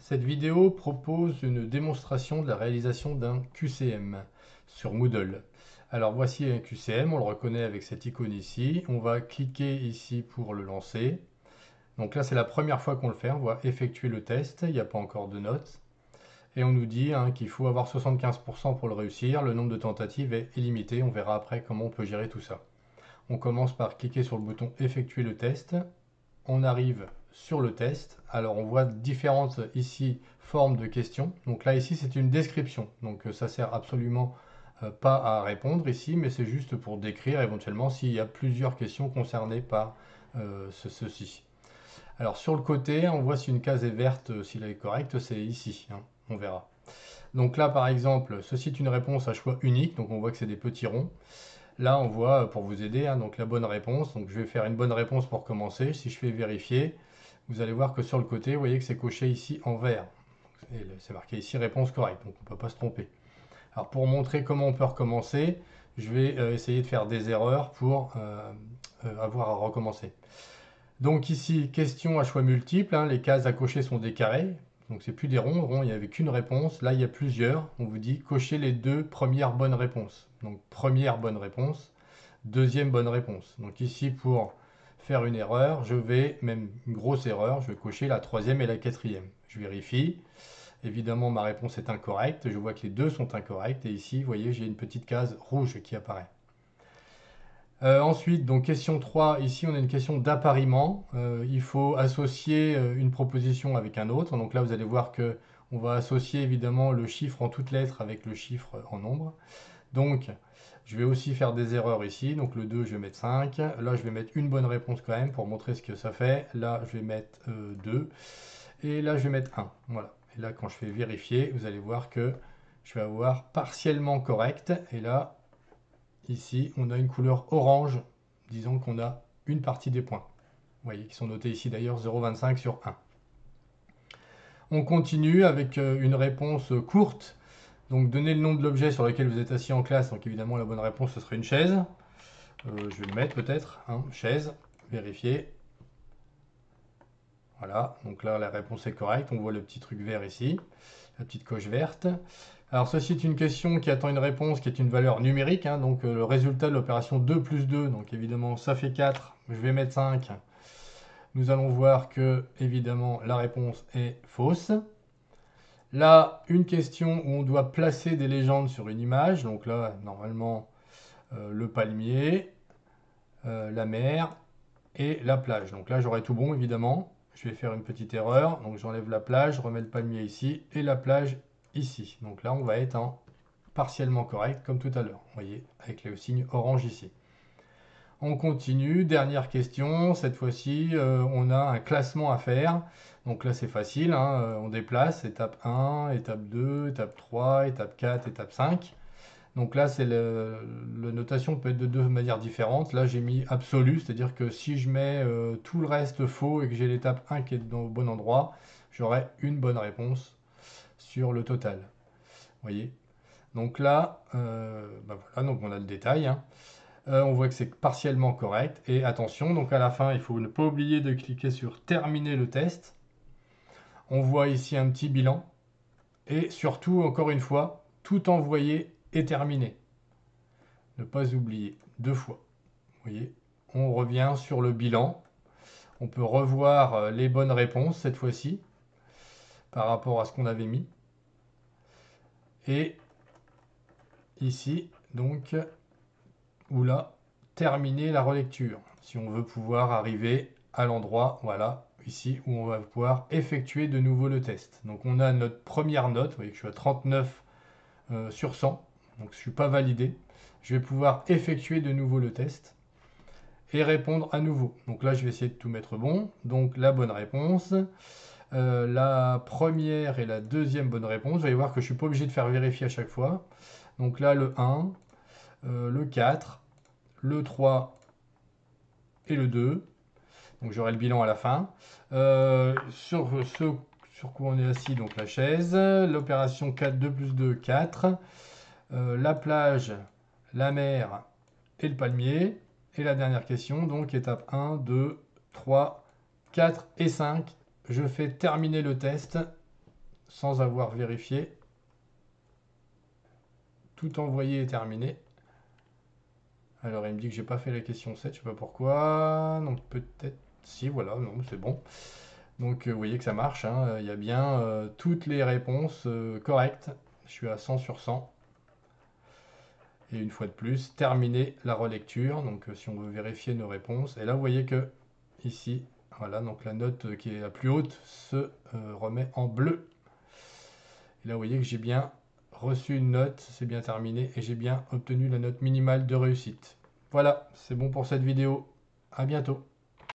Cette vidéo propose une démonstration de la réalisation d'un QCM sur Moodle. Alors voici un QCM, on le reconnaît avec cette icône ici. On va cliquer ici pour le lancer. Donc là c'est la première fois qu'on le fait, on va effectuer le test, il n'y a pas encore de notes. Et on nous dit qu'il faut avoir 75% pour le réussir, le nombre de tentatives est illimité, on verra après comment on peut gérer tout ça. On commence par cliquer sur le bouton effectuer le test. On arrive sur le test. Alors on voit différentes ici formes de questions. Donc là ici c'est une description. Donc ça sert absolument pas à répondre ici, mais c'est juste pour décrire éventuellement s'il y a plusieurs questions concernées par ceci. Alors sur le côté, on voit si une case est verte, s'il est correcte, c'est ici. On verra. Donc là par exemple, ceci est une réponse à choix unique. Donc on voit que c'est des petits ronds. Là, on voit, pour vous aider, donc la bonne réponse. Donc, je vais faire une bonne réponse pour commencer. Si je fais vérifier, vous allez voir que sur le côté, vous voyez que c'est coché ici en vert. C'est marqué ici réponse correcte, donc on ne peut pas se tromper. Alors, pour montrer comment on peut recommencer, je vais essayer de faire des erreurs pour avoir à recommencer. Donc ici, question à choix multiples. Les cases à cocher sont des carrés. Donc c'est plus des ronds. Rond, il n'y avait qu'une réponse. Là, il y a plusieurs. On vous dit cocher les deux premières bonnes réponses. Donc première bonne réponse, deuxième bonne réponse. Donc ici, pour faire une erreur, je vais, même une grosse erreur, je vais cocher la troisième et la quatrième. Je vérifie. Évidemment, ma réponse est incorrecte. Je vois que les deux sont incorrects. Et ici, vous voyez, j'ai une petite case rouge qui apparaît. Ensuite, donc question 3, ici on a une question d'appariement. Il faut associer une proposition avec un autre. Donc là, vous allez voir que on va associer évidemment le chiffre en toutes lettres avec le chiffre en nombre. Donc, je vais aussi faire des erreurs ici. Donc le 2, je vais mettre 5. Là, je vais mettre une bonne réponse quand même pour montrer ce que ça fait. Là, je vais mettre 2. Et là, je vais mettre 1. Voilà. Et là, quand je fais vérifier, vous allez voir que je vais avoir partiellement correct. Et là, ici, on a une couleur orange, disons qu'on a une partie des points. Vous voyez, qui sont notés ici d'ailleurs 0,25 sur 1. On continue avec une réponse courte. Donc, donnez le nom de l'objet sur lequel vous êtes assis en classe. Donc, évidemment, la bonne réponse, ce serait une chaise. Je vais le mettre peut-être. Chaise. Vérifier. Voilà. Donc là, la réponse est correcte. On voit le petit truc vert ici. La petite coche verte. Alors ceci est une question qui attend une réponse qui est une valeur numérique, donc le résultat de l'opération 2 plus 2, donc évidemment ça fait 4, je vais mettre 5. Nous allons voir que évidemment la réponse est fausse. Là, une question où on doit placer des légendes sur une image, donc là normalement le palmier, la mer et la plage. Donc là j'aurai tout bon évidemment. Je vais faire une petite erreur, donc j'enlève la plage, je remets le palmier ici et la plage ici. Donc là on va être en partiellement correct comme tout à l'heure, vous voyez, avec le signe orange ici. On continue, dernière question, cette fois-ci on a un classement à faire, donc là c'est facile, on déplace, étape 1, étape 2, étape 3, étape 4, étape 5. Donc là c'est la notation peut être de deux manières différentes, là j'ai mis absolu, c'est-à-dire que si je mets tout le reste faux et que j'ai l'étape 1 qui est au bon endroit, j'aurai une bonne réponse sur le total, vous voyez. Donc là, voilà, donc on a le détail. On voit que c'est partiellement correct. Et attention, donc à la fin, il faut ne pas oublier de cliquer sur terminer le test. On voit ici un petit bilan. Et surtout, encore une fois, tout envoyé est terminé. Ne pas oublier deux fois. Vous voyez, on revient sur le bilan. On peut revoir les bonnes réponses cette fois-ci par rapport à ce qu'on avait mis. Et ici, donc, ou là, terminer la relecture. Si on veut pouvoir arriver à l'endroit, voilà, ici, où on va pouvoir effectuer de nouveau le test. Donc on a notre première note, vous voyez que je suis à 39 sur 100, donc je ne suis pas validé. Je vais pouvoir effectuer de nouveau le test et répondre à nouveau. Donc là, je vais essayer de tout mettre bon. Donc la bonne réponse, la première et la deuxième bonne réponse. Vous allez voir que je ne suis pas obligé de faire vérifier à chaque fois. Donc là, le 1, le 4, le 3 et le 2. Donc j'aurai le bilan à la fin. Sur quoi on est assis, donc la chaise. L'opération 4, 2 plus 2, 4. La plage, la mer et le palmier. Et la dernière question, donc étape 1, 2, 3, 4 et 5. Je fais terminer le test. sans avoir vérifié. Tout envoyé et terminé. Alors il me dit que j'ai pas fait la question 7, je sais pas pourquoi. Donc peut-être... Si, voilà, non, c'est bon. Donc vous voyez que ça marche, hein. Il y a bien toutes les réponses correctes. Je suis à 100 sur 100. Et une fois de plus, terminer la relecture. Donc si on veut vérifier nos réponses. Et là vous voyez que ici, voilà, donc la note qui est la plus haute se remet en bleu. Et là vous voyez que j'ai bien reçu une note, c'est bien terminé. Et j'ai bien obtenu la note minimale de réussite. Voilà, c'est bon pour cette vidéo. À bientôt.